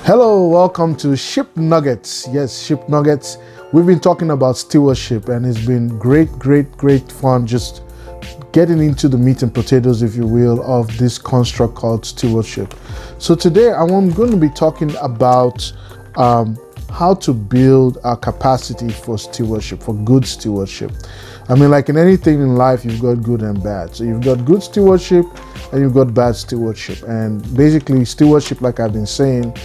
Hello, welcome to Ship Nuggets. Yes, Ship Nuggets. We've been talking about stewardship, and it's been great fun just getting into the meat and potatoes, if you will, of this construct called stewardship. So today I'm going to be talking about how to build our capacity for stewardship, for good stewardship. I mean, like in anything in life, you've got good and bad. So you've got good stewardship and you've got bad stewardship. And basically, stewardship, like I've been saying,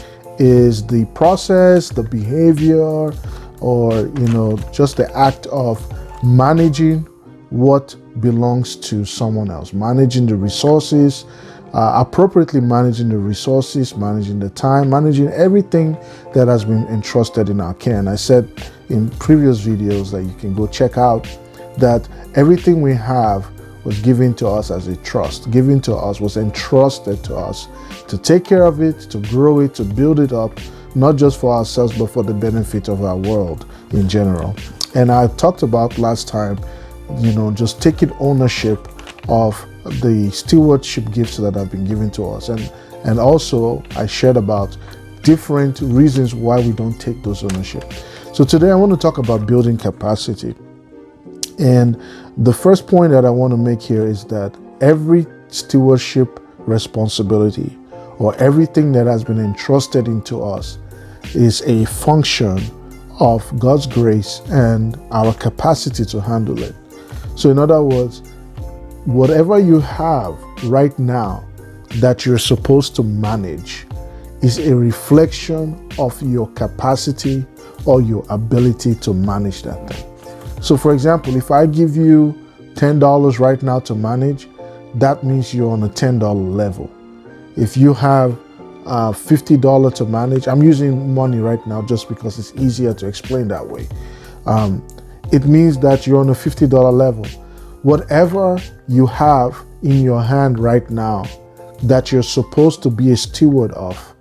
is the process, the behavior, or just the act of managing what belongs to someone else, managing the resources, appropriately managing the resources, managing the time, managing everything that has been entrusted in our care. And I said in previous videos that you can go check out that everything we have was given to us as a trust, given to us, was entrusted to us to take care of it, to grow it, to build it up, not just for ourselves, but for the benefit of our world in general. And I talked about last time, just taking ownership of the stewardship gifts that have been given to us. And also I shared about different reasons why we don't take those ownership. So today I want to talk about building capacity. And the first point that I want to make here is that every stewardship responsibility or everything that has been entrusted into us is a function of God's grace and our capacity to handle it. So in other words, whatever you have right now that you're supposed to manage is a reflection of your capacity or your ability to manage that thing. So for example, if I give you $10 right now to manage, that means you're on a $10 level. If you have $50 to manage, I'm using money right now just because it's easier to explain that way. It means that you're on a $50 level. Whatever you have in your hand right now that you're supposed to be a steward of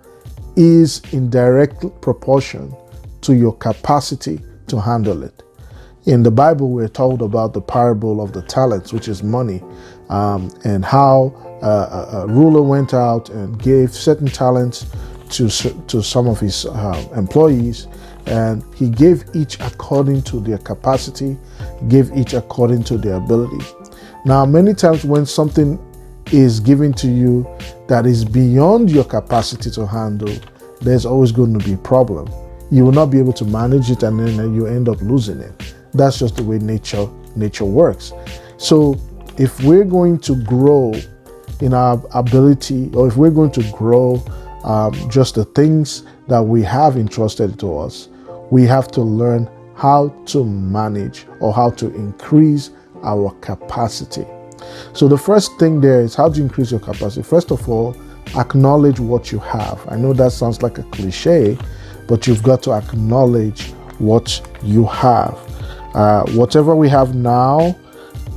is in direct proportion to your capacity to handle it. In the Bible, we're told about the parable of the talents, which is money, and how a ruler went out and gave certain talents to some of his employees, and he gave each according to their capacity, gave each according to their ability. Now, many times when something is given to you that is beyond your capacity to handle, there's always going to be a problem. You will not be able to manage it, and then you end up losing it. That's just the way nature works. So if we're going to grow in our ability, or if we're going to grow just the things that we have entrusted to us, we have to learn how to manage or how to increase our capacity. So the first thing there is how to increase your capacity. First of all, acknowledge what you have. I know that sounds like a cliche, but you've got to acknowledge what you have. Whatever we have now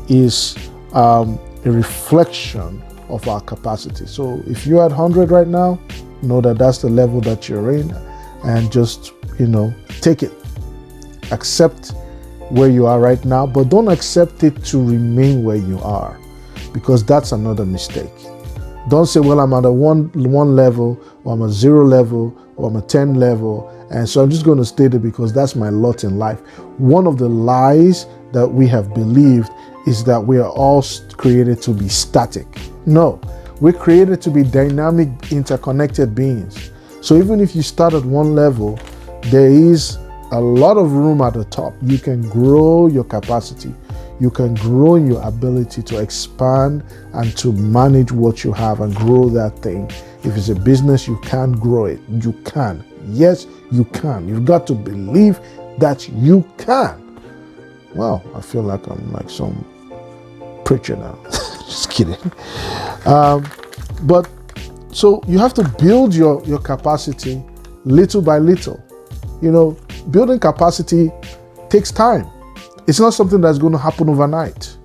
is a reflection of our capacity. So if you're at 100 right now, know that that's the level that you're in, and just, take it. Accept where you are right now, but don't accept it to remain where you are, because that's another mistake. Don't say, well, I'm at a one level, or I'm a 0 level, or I'm a 10 level, and so I'm just going to stay there because that's my lot in life. One of the lies that we have believed is that we are all created to be static. No, we're created to be dynamic, interconnected beings. So even if you start at one level, there is a lot of room at the top. You can grow your capacity. You can grow your ability to expand and to manage what you have and grow that thing. If it's a business, you can grow it. You can. Yes, you can. You've got to believe that you can. Well, I feel like I'm like some preacher now. Just kidding. But so you have to build your capacity little by little. Building capacity takes time. It's not something that's going to happen overnight.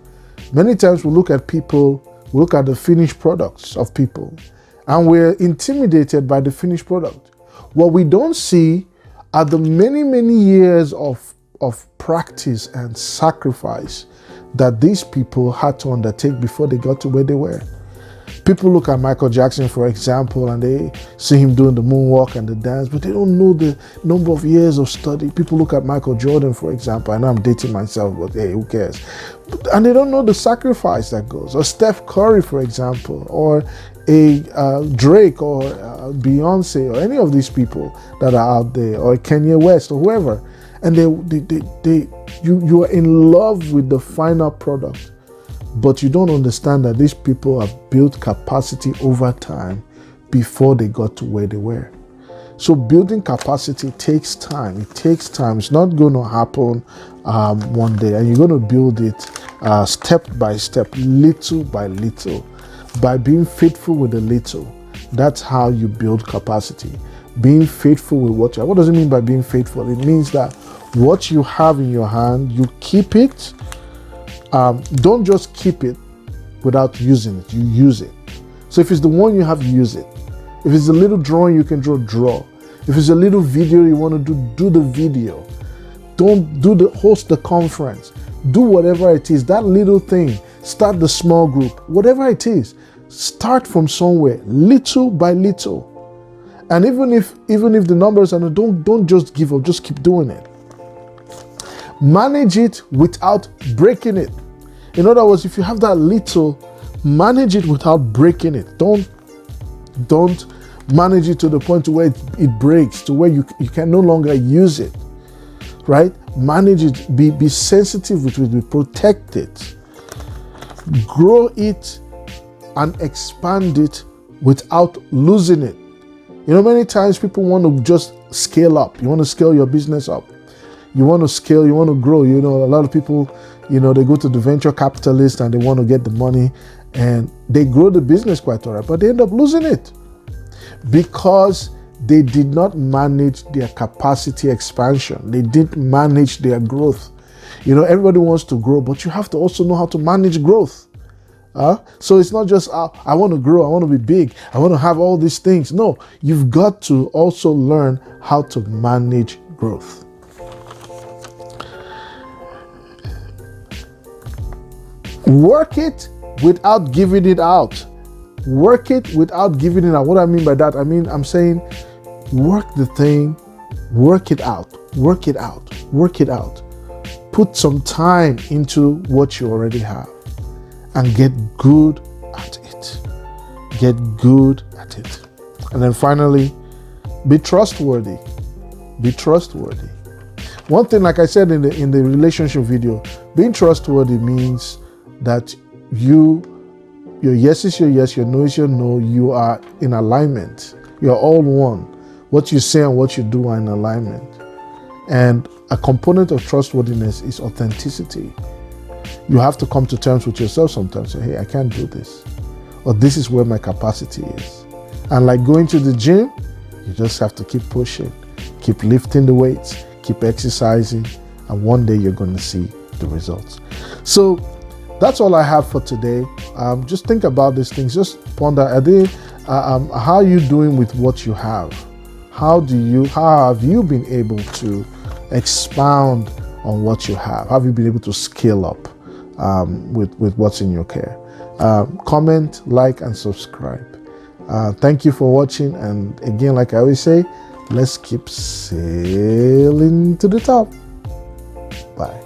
Many times we look at people, we look at the finished products of people, and we're intimidated by the finished product. What we don't see are the many years of practice and sacrifice that these people had to undertake before they got to where they were. People look at Michael Jackson, for example, and they see him doing the moonwalk and the dance, but they don't know the number of years of study. People look at Michael Jordan, for example. I know I'm dating myself, but hey, who cares? And they don't know the sacrifice that goes. Or Steph Curry, for example, or a Drake, or Beyonce, or any of these people that are out there, or Kanye West, or whoever. And you are in love with the final product. But you don't understand that these people have built capacity over time before they got to where they were. So building capacity takes time. It takes time. It's not going to happen one day. And you're going to build it step by step, little by little. By being faithful with the little, that's how you build capacity. Being faithful with what you have. What does it mean by being faithful? It means that what you have in your hand, you keep it. Don't just keep it without using it. You use it. So if it's the one you have, use it. If it's a little drawing you can draw. If it's a little video you want to do the video. Don't host the conference. Do whatever it is. That little thing. Start the small group. Whatever it is. Start from somewhere, little by little. And even if the numbers are not, don't just give up. Just keep doing it. Manage it without breaking it. In other words, if you have that little, manage it without breaking it. Don't manage it to the point to where it breaks, to where you can no longer use it. Right? Manage it. Be sensitive with it. Protect it. Grow it and expand it without losing it. You know, many times people want to just scale up. You want to scale your business up. You want to scale, you want to grow. You know, a lot of people, they go to the venture capitalist and they want to get the money and they grow the business quite all right, but they end up losing it because they did not manage their capacity expansion. They didn't manage their growth. Everybody wants to grow, but you have to also know how to manage growth. So it's not just, I want to grow, I want to be big, I want to have all these things. No, you've got to also learn how to manage growth. Work it without giving it out. Work it without giving it out. What I mean by that, I'm saying work the thing, work it out, work it out, work it out. Put some time into what you already have and get good at it. Get good at it. And then finally, be trustworthy. Be trustworthy. One thing, like I said in the relationship video, being trustworthy means that your yes is your yes, your no is your no. You are in alignment. You're all one. What you say and what you do are in alignment. And a component of trustworthiness is authenticity. You have to come to terms with yourself sometimes. Say, hey, I can't do this. Or this is where my capacity is. And like going to the gym, you just have to keep pushing, keep lifting the weights, keep exercising, and one day you're going to see the results. So that's all I have for today. Just think about these things. Just ponder, how are you doing with what you have? How have you been able to expound on what you have? Have you been able to scale up with what's in your care? Comment, like, and subscribe. Thank you for watching. And again, like I always say, let's keep sailing to the top. Bye.